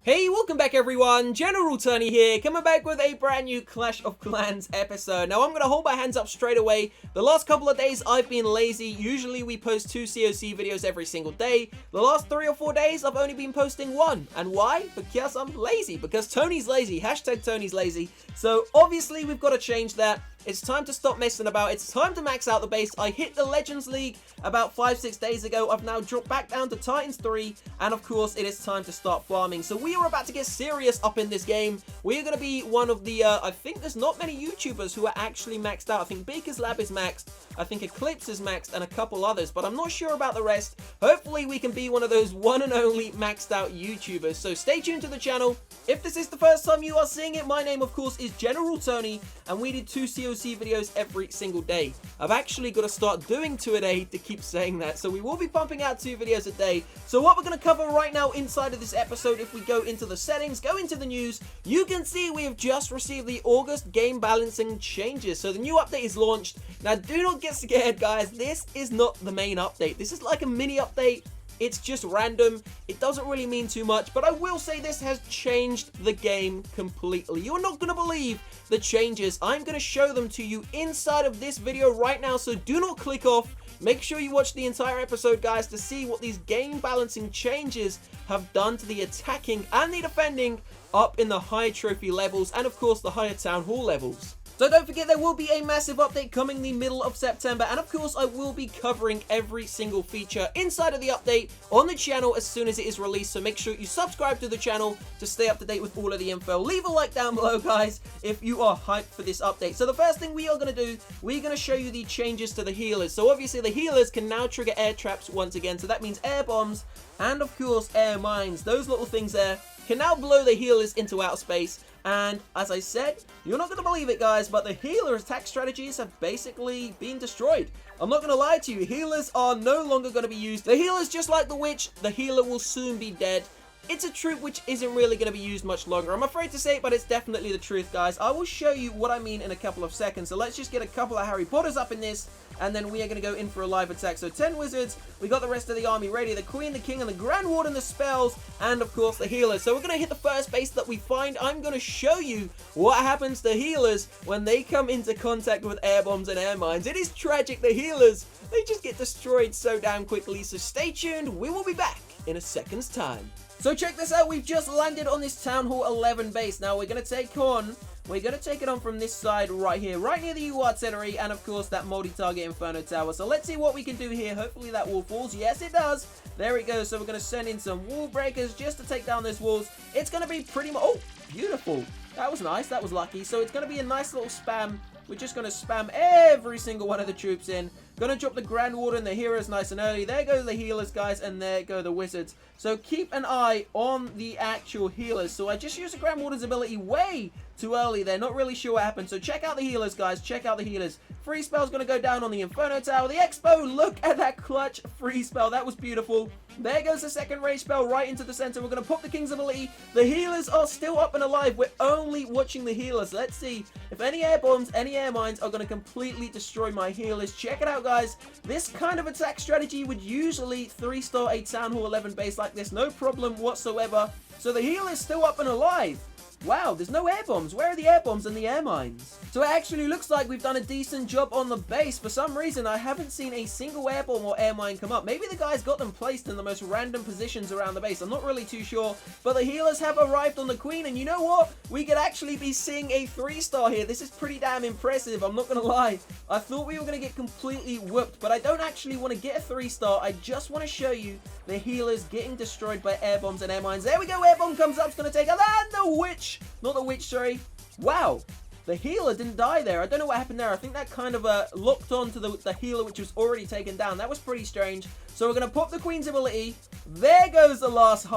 Hey, welcome back everyone, General Tony here, coming back with a brand new Clash of Clans episode. Now I'm going to hold my hands up straight away. The last couple of days I've been lazy. Usually we post 2 CoC videos every single day. The last 3 or 4 days I've only been posting 1. And why? Because I'm lazy. Because Tony's lazy. Hashtag Tony's lazy. So obviously we've got to change that. It's time to stop messing about. It's time to max out the base. I hit the Legends League about 5-6 days ago. I've now dropped back down to Titans 3. And of course, it is time to start farming. So we are about to get serious up in this game. We are going to be one of the, I think there's not many YouTubers who are actually maxed out. I think Baker's Lab is maxed. I think Eclipse is maxed and a couple others. But I'm not sure about the rest. Hopefully, we can be one of those one and only maxed out YouTubers. So stay tuned to the channel. If this is the first time you are seeing it, my name, of course, is General Tony. And we do 2 CoC videos every single day. I've actually got to start doing 2 a day to keep saying that. So we will be pumping out 2 videos a day. So what we're going to cover right now inside of this episode, if we go into the settings, go into the news, you can see we have just received the August game balancing changes. So the new update is launched. Now do not get scared, guys. This is not the main update. This is like a mini update. It's just random. It doesn't really mean too much, but I will say this has changed the game completely. You're not going to believe the changes. I'm going to show them to you inside of this video right now, so do not click off. Make sure you watch the entire episode, guys, to see what these game balancing changes have done to the attacking and the defending up in the high trophy levels and, of course, the higher town hall levels. So don't forget, there will be a massive update coming the middle of September, and of course I will be covering every single feature inside of the update on the channel as soon as it is released, so make sure you subscribe to the channel to stay up to date with all of the info. Leave a like down below, guys, if you are hyped for this update. So the first thing we are going to do, we're going to show you the changes to the healers. So obviously the healers can now trigger air traps once again, so that means air bombs and of course air mines. Those little things there can now blow the healers into outer space. And as I said, you're not going to believe it, guys, but the healer attack strategies have basically been destroyed. I'm not going to lie to you, healers are no longer going to be used. The healer's just like the witch, the healer will soon be dead. It's a troop which isn't really going to be used much longer. I'm afraid to say it, but it's definitely the truth, guys. I will show you what I mean in a couple of seconds. So let's just get a couple of Harry Potters up in this, and then we are going to go in for a live attack. So 10 wizards, we got the rest of the army ready, the queen, the king, and the grand warden, the spells, and of course the healers. So we're going to hit the first base that we find. I'm going to show you what happens to healers when they come into contact with air bombs and air mines. It is tragic. The healers, they just get destroyed so damn quickly. So stay tuned. We will be back in a second's time. So check this out, we've just landed on this Town Hall 11 base. Now we're going to take it on from this side right here, right near the U artillery, and of course that multi-target Inferno Tower. So let's see what we can do here. Hopefully that wall falls. Yes, it does. There it goes. So we're going to send in some wall breakers just to take down those walls. It's going to be pretty much, oh, beautiful. That was nice. That was lucky. So it's going to be a nice little spam. We're just going to spam every single one of the troops in. Going to drop the Grand Warden, the heroes nice and early. There go the healers, guys, and there go the wizards. So keep an eye on the actual healers. So I just used the Grand Warden's ability way too early there. Not really sure what happened. So check out the healers, guys. Check out the healers. Free spell's going to go down on the Inferno Tower. The Expo, look at that clutch free spell. That was beautiful. There goes the second rage spell right into the center. We're going to pop the King's ability. The healers are still up and alive. We're only watching the healers. Let's see if any air bombs, any air mines are going to completely destroy my healers. Check it out, guys. This kind of attack strategy would usually 3-star a Town Hall 11 base like this. No problem whatsoever. So the healer's still up and alive. Wow, there's no air bombs. Where are the air bombs and the air mines? So it actually looks like we've done a decent job on the base. For some reason, I haven't seen a single air bomb or air mine come up. Maybe the guys got them placed in the most random positions around the base. I'm not really too sure. But the healers have arrived on the queen. And you know what? We could actually be seeing a 3-star here. This is pretty damn impressive. I'm not going to lie. I thought we were going to get completely whooped. But I don't actually want to get a 3-star. I just want to show you the healers getting destroyed by air bombs and air mines. There we go. Air bomb comes up. It's going to take a land. The witch. Not the witch, sorry. Wow. The healer didn't die there. I don't know what happened there. I think that kind of locked on to the healer, which was already taken down. That was pretty strange. So we're going to pop the queen's ability. There goes the last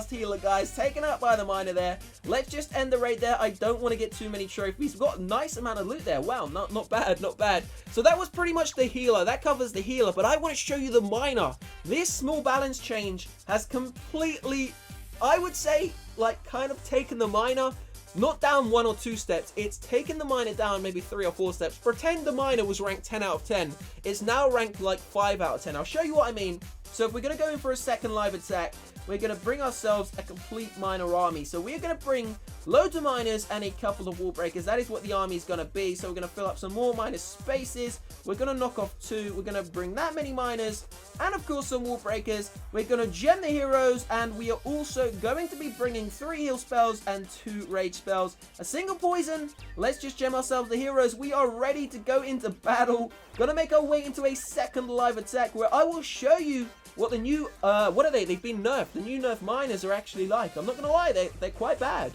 healer, guys. Taken out by the miner there. Let's just end the raid there. I don't want to get too many trophies. We've got a nice amount of loot there. Wow, not bad, not bad. So that was pretty much the healer. That covers the healer. But I want to show you the miner. This small balance change has completely, I would say, like kind of taken the miner not down 1 or 2 steps, it's taken the miner down maybe 3 or 4 steps. Pretend the miner was ranked 10 out of 10. It's now ranked like 5 out of 10. I'll show you what I mean. So if we're going to go in for a second live attack, we're going to bring ourselves a complete miner army. So we're going to bring loads of miners and a couple of wall breakers. That is what the army is going to be. So we're going to fill up some more miner spaces. We're going to knock off 2. We're going to bring that many miners and of course some wall breakers. We're going to gem the heroes, and we are also going to be bringing 3 heal spells and 2 rage spells. A single poison. Let's just gem ourselves the heroes. We are ready to go into battle. Gonna make our way into a second live attack where I will show you what the new, what are they? They've been nerfed. The new nerf miners are actually like. I'm not gonna lie, they're quite bad.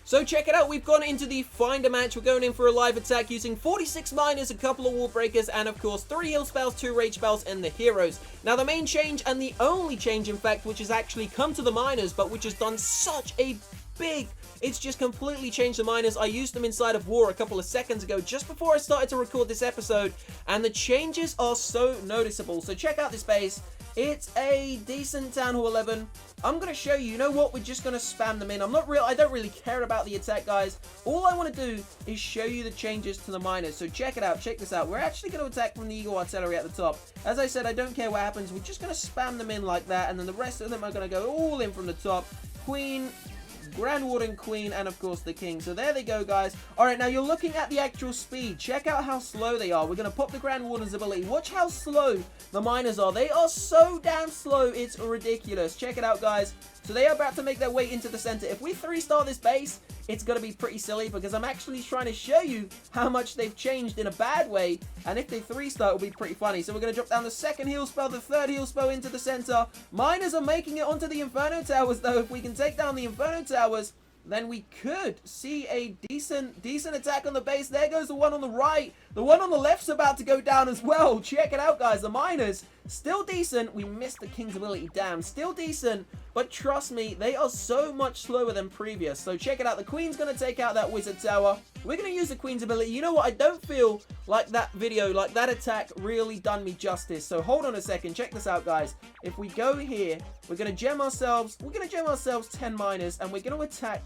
So check it out, we've gone into the Finder match. We're going in for a live attack using 46 miners, a couple of wall breakers, and of course 3 heal spells, 2 rage spells, and the heroes. Now the main change, and the only change in fact, which has actually come to the miners, but which has done such a big, it's just completely changed the miners. I used them inside of War a couple of seconds ago, just before I started to record this episode, and the changes are so noticeable. So check out this base. It's a decent Town Hall 11. I'm going to show you, you know what, we're just going to spam them in. I don't really care about the attack, guys. All I want to do is show you the changes to the miners. So check it out, check this out. We're actually going to attack from the Eagle Artillery at the top. As I said, I don't care what happens. We're just going to spam them in like that, and then the rest of them are going to go all in from the top. Queen, Grand Warden, Queen, and of course the King. So there they go, guys. Alright, now you're looking at the actual speed. Check out how slow they are. We're going to pop the Grand Warden's ability. Watch how slow the miners are. They are so damn slow, it's ridiculous. Check it out, guys. So they are about to make their way into the center. If we 3-star this base, it's going to be pretty silly because I'm actually trying to show you how much they've changed in a bad way. And if they 3-star, it'll be pretty funny. So we're going to drop down the second heal spell, the third heal spell into the center. Miners are making it onto the Inferno Towers, though. If we can take down the Inferno Towers, then we could see a decent attack on the base. There goes the one on the right. The one on the left's about to go down as well. Check it out, guys. The miners, still decent. We missed the King's ability. Damn, still decent. But trust me, they are so much slower than previous. So check it out. The Queen's going to take out that Wizard Tower. We're going to use the Queen's ability. You know what? I don't feel like that video, like that attack really done me justice. So hold on a second. Check this out, guys. If we go here, we're going to gem ourselves. We're going to gem ourselves 10 miners, and we're going to attack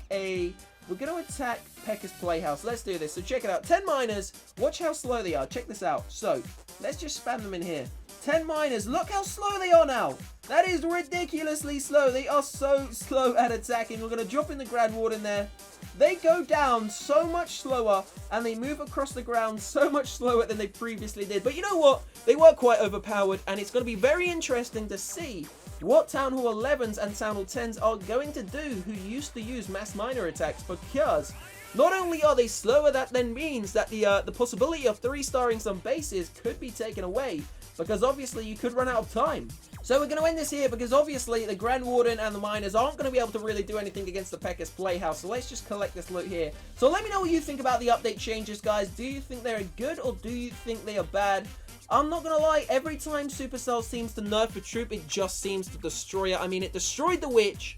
Pekka's Playhouse. Let's do this. So check it out. 10 miners. Watch how slow they are. Check this out. So let's just spam them in here. 10 miners. Look how slow they are now. That is ridiculously slow. They are so slow at attacking. We're going to drop in the Grand Warden there. They go down so much slower, and they move across the ground so much slower than they previously did. But you know what? They were quite overpowered, and it's going to be very interesting to see what Town Hall 11s and Town Hall 10s are going to do who used to use mass miner attacks, because not only are they slower, that then means that the possibility of 3-starring some bases could be taken away, because obviously you could run out of time. So we're going to end this here because obviously the Grand Warden and the miners aren't going to be able to really do anything against the Pekka's Playhouse. So let's just collect this loot here. So let me know what you think about the update changes, guys. Do you think they're good or do you think they are bad? I'm not going to lie, every time Supercell seems to nerf a troop, it just seems to destroy it. I mean, it destroyed the Witch.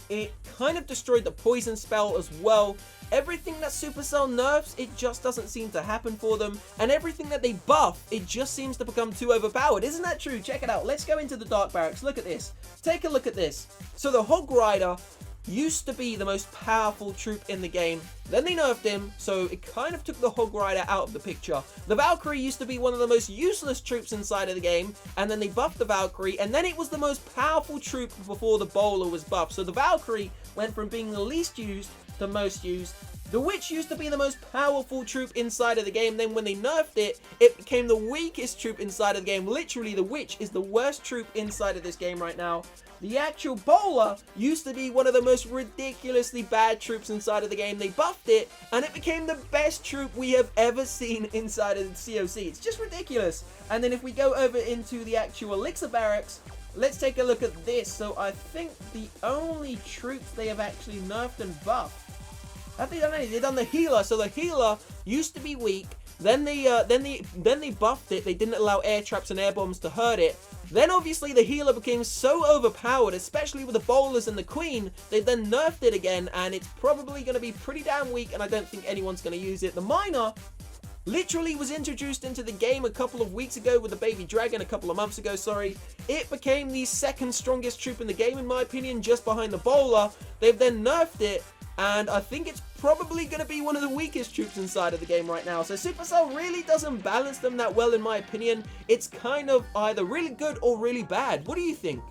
It kind of destroyed the Poison spell as well. Everything that Supercell nerfs, it just doesn't seem to happen for them. And everything that they buff, it just seems to become too overpowered. Isn't that true? Check it out. Let's go into the Dark Barracks. Look at this. Take a look at this. So the Hog Rider used to be the most powerful troop in the game. Then they nerfed him, so it kind of took the Hog Rider out of the picture. The Valkyrie used to be one of the most useless troops inside of the game, and then they buffed the Valkyrie, and then it was the most powerful troop before the Bowler was buffed. So the Valkyrie went from being the least used to most used. The Witch used to be the most powerful troop inside of the game. Then when they nerfed it, it became the weakest troop inside of the game. Literally, the Witch is the worst troop inside of this game right now. The actual Bowler used to be one of the most ridiculously bad troops inside of the game. They buffed it, and it became the best troop we have ever seen inside of the CoC. It's just ridiculous. And then if we go over into the actual Elixir Barracks, let's take a look at this. So I think the only troops they have actually nerfed and buffed, have they done anything? They've done the Healer. So the Healer used to be weak. Then they buffed it. They didn't allow air traps and air bombs to hurt it. Then obviously the Healer became so overpowered, especially with the Bowlers and the Queen, they then nerfed it again, and it's probably going to be pretty damn weak, and I don't think anyone's going to use it. The Miner literally was introduced into the game a couple of weeks ago with the Baby Dragon, a couple of months ago, sorry. It became the second strongest troop in the game, in my opinion, just behind the Bowler. They've then nerfed it, and I think it's probably going to be one of the weakest troops inside of the game right now. So Supercell really doesn't balance them that well in my opinion. It's kind of either really good or really bad. What do you think?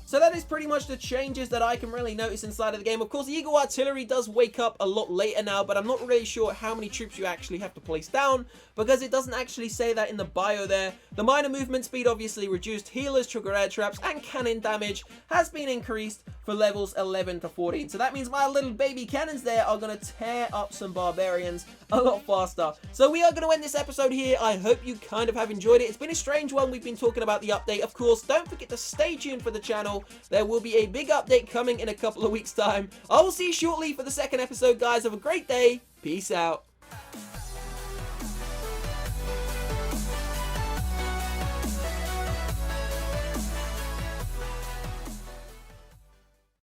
So that is pretty much the changes that I can really notice inside of the game. Of course, the Eagle Artillery does wake up a lot later now, but I'm not really sure how many troops you actually have to place down, because it doesn't actually say that in the bio there. The minor movement speed obviously reduced, healers, trigger air traps, and cannon damage has been increased for levels 11 to 14. So that means my little baby cannons there are going to tear up some barbarians a lot faster. So we are going to end this episode here. I hope you kind of have enjoyed it. It's been a strange one. We've been talking about the update. Of course, don't forget to stay tuned for the channel. There will be a big update coming in a couple of weeks' time. I will see you shortly for the second episode, guys. Have a great day. Peace out.